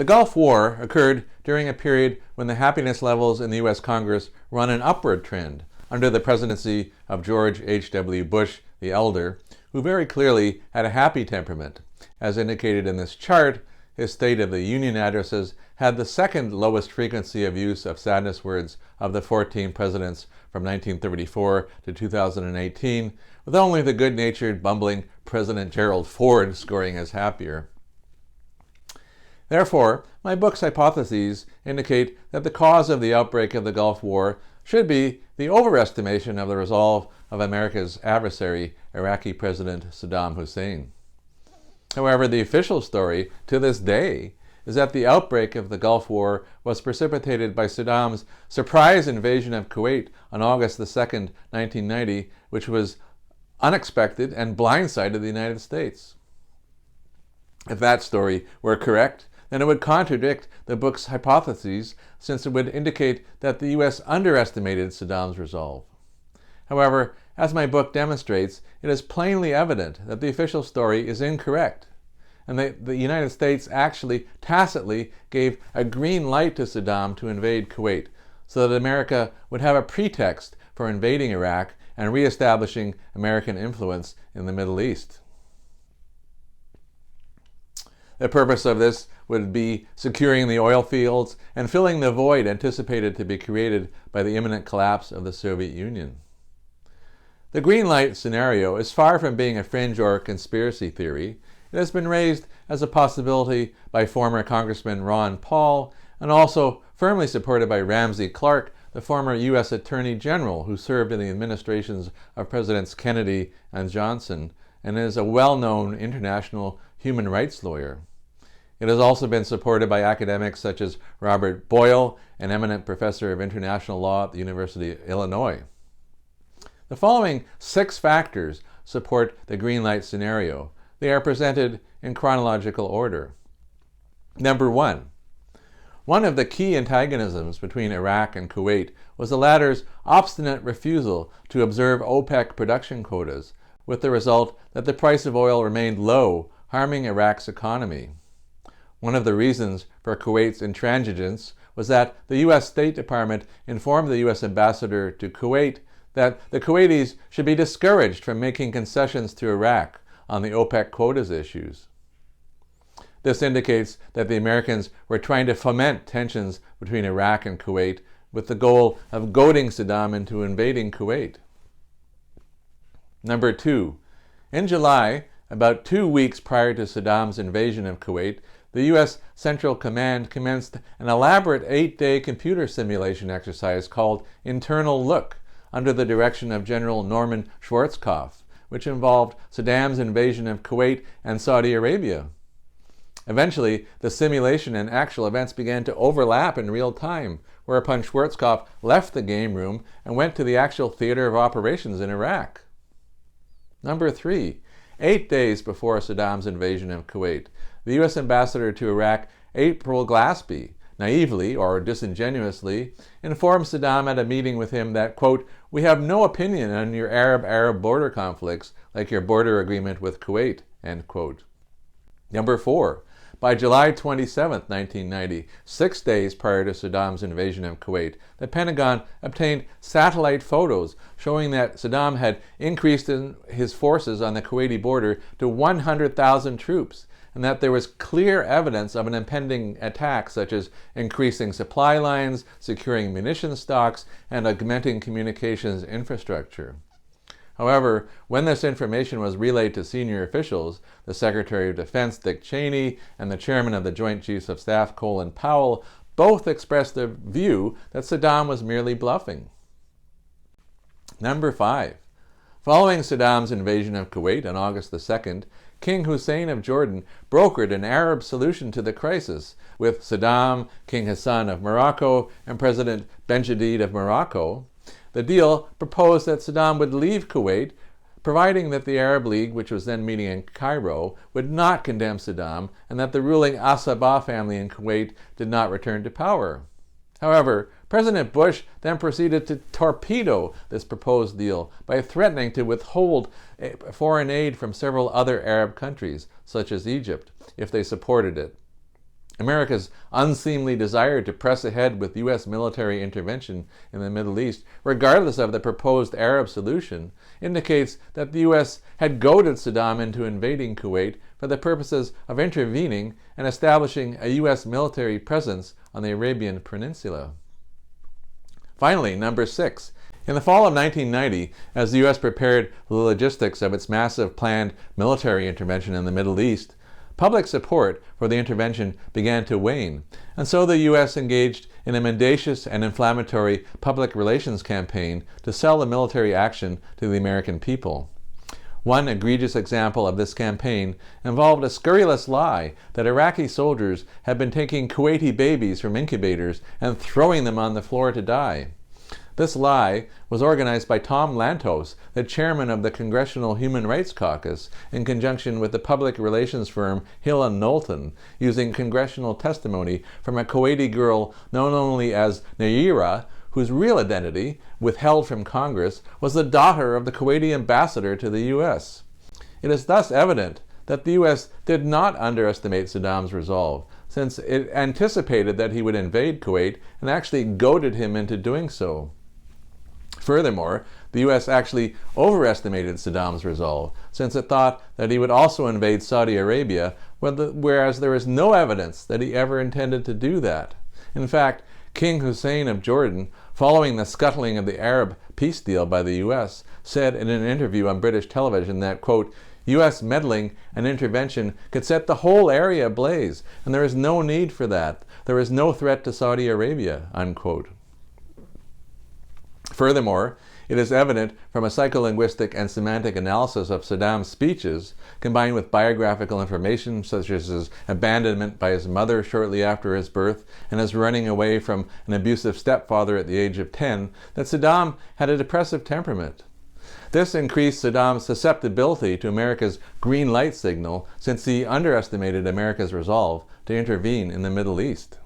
The Gulf War occurred during a period when the happiness levels in the U.S. Congress were on an upward trend under the presidency of George H.W. Bush the Elder, who very clearly had a happy temperament. As indicated in this chart, his State of the Union addresses had the second lowest frequency of use of sadness words of the 14 presidents from 1934 to 2018, with only the good-natured, bumbling President Gerald Ford scoring as happier. Therefore, my book's hypotheses indicate that the cause of the outbreak of the Gulf War should be the overestimation of the resolve of America's adversary, Iraqi President Saddam Hussein. However, the official story to this day is that the outbreak of the Gulf War was precipitated by Saddam's surprise invasion of Kuwait on August 2, 1990, which was unexpected and blindsided the United States. If that story were correct, then it would contradict the book's hypotheses, since it would indicate that the U.S. underestimated Saddam's resolve. However, as my book demonstrates, it is plainly evident that the official story is incorrect, and that the United States actually tacitly gave a green light to Saddam to invade Kuwait, so that America would have a pretext for invading Iraq and reestablishing American influence in the Middle East. The purpose of this would be securing the oil fields and filling the void anticipated to be created by the imminent collapse of the Soviet Union. The green light scenario is far from being a fringe or conspiracy theory. It has been raised as a possibility by former Congressman Ron Paul, and also firmly supported by Ramsey Clark, the former U.S. Attorney General who served in the administrations of Presidents Kennedy and Johnson, and is a well-known international human rights lawyer. It has also been supported by academics such as Robert Boyle, an eminent professor of international law at the University of Illinois. The following 6 factors support the green light scenario. They are presented in chronological order. Number 1. One of the key antagonisms between Iraq and Kuwait was the latter's obstinate refusal to observe OPEC production quotas, with the result that the price of oil remained low, harming Iraq's economy. One of the reasons for Kuwait's intransigence was that the U.S. State Department informed the U.S. ambassador to Kuwait that the Kuwaitis should be discouraged from making concessions to Iraq on the OPEC quotas issues. This indicates that the Americans were trying to foment tensions between Iraq and Kuwait with the goal of goading Saddam into invading Kuwait. Number 2. In July, about 2 weeks prior to Saddam's invasion of Kuwait, the U.S. Central Command commenced an elaborate 8-day computer simulation exercise called Internal Look, under the direction of General Norman Schwarzkopf, which involved Saddam's invasion of Kuwait and Saudi Arabia. Eventually, the simulation and actual events began to overlap in real time, whereupon Schwarzkopf left the game room and went to the actual theater of operations in Iraq. Number 3. 8 days before Saddam's invasion of Kuwait, the U.S. ambassador to Iraq, April Glaspie, naively or disingenuously, informed Saddam at a meeting with him that, quote, "We have no opinion on your Arab border conflicts like your border agreement with Kuwait," end quote. Number 4. By July 27, 1990, 6 days prior to Saddam's invasion of Kuwait, the Pentagon obtained satellite photos showing that Saddam had increased his forces on the Kuwaiti border to 100,000 troops, and that there was clear evidence of an impending attack, such as increasing supply lines, securing munition stocks, and augmenting communications infrastructure. However, when this information was relayed to senior officials, the Secretary of Defense, Dick Cheney, and the Chairman of the Joint Chiefs of Staff, Colin Powell, both expressed the view that Saddam was merely bluffing. Number 5. Following Saddam's invasion of Kuwait on August 2nd, King Hussein of Jordan brokered an Arab solution to the crisis with Saddam, King Hassan of Morocco, and President Benjedid of Morocco. The deal proposed that Saddam would leave Kuwait, providing that the Arab League, which was then meeting in Cairo, would not condemn Saddam, and that the ruling Al-Sabah family in Kuwait did not return to power. However, President Bush then proceeded to torpedo this proposed deal by threatening to withhold foreign aid from several other Arab countries, such as Egypt, if they supported it. America's unseemly desire to press ahead with U.S. military intervention in the Middle East, regardless of the proposed Arab solution, indicates that the U.S. had goaded Saddam into invading Kuwait for the purposes of intervening and establishing a U.S. military presence on the Arabian Peninsula. Finally, number 6. In the fall of 1990, as the U.S. prepared the logistics of its massive planned military intervention in the Middle East, public support for the intervention began to wane, and so the U.S. engaged in a mendacious and inflammatory public relations campaign to sell the military action to the American people. One egregious example of this campaign involved a scurrilous lie that Iraqi soldiers had been taking Kuwaiti babies from incubators and throwing them on the floor to die. This lie was organized by Tom Lantos, the chairman of the Congressional Human Rights Caucus, in conjunction with the public relations firm Hill and Knowlton, using congressional testimony from a Kuwaiti girl known only as Nayira, whose real identity, withheld from Congress, was the daughter of the Kuwaiti ambassador to the U.S. It is thus evident that the U.S. did not underestimate Saddam's resolve, since it anticipated that he would invade Kuwait and actually goaded him into doing so. Furthermore, the U.S. actually overestimated Saddam's resolve, since it thought that he would also invade Saudi Arabia, whereas there is no evidence that he ever intended to do that. In fact, King Hussein of Jordan, following the scuttling of the Arab peace deal by the U.S., said in an interview on British television that, quote, U.S. meddling and intervention could set the whole area ablaze, and there is no need for that. There is no threat to Saudi Arabia, unquote. Furthermore, it is evident from a psycholinguistic and semantic analysis of Saddam's speeches, combined with biographical information such as his abandonment by his mother shortly after his birth and his running away from an abusive stepfather at the age of 10, that Saddam had a depressive temperament. This increased Saddam's susceptibility to America's green light signal, since he underestimated America's resolve to intervene in the Middle East.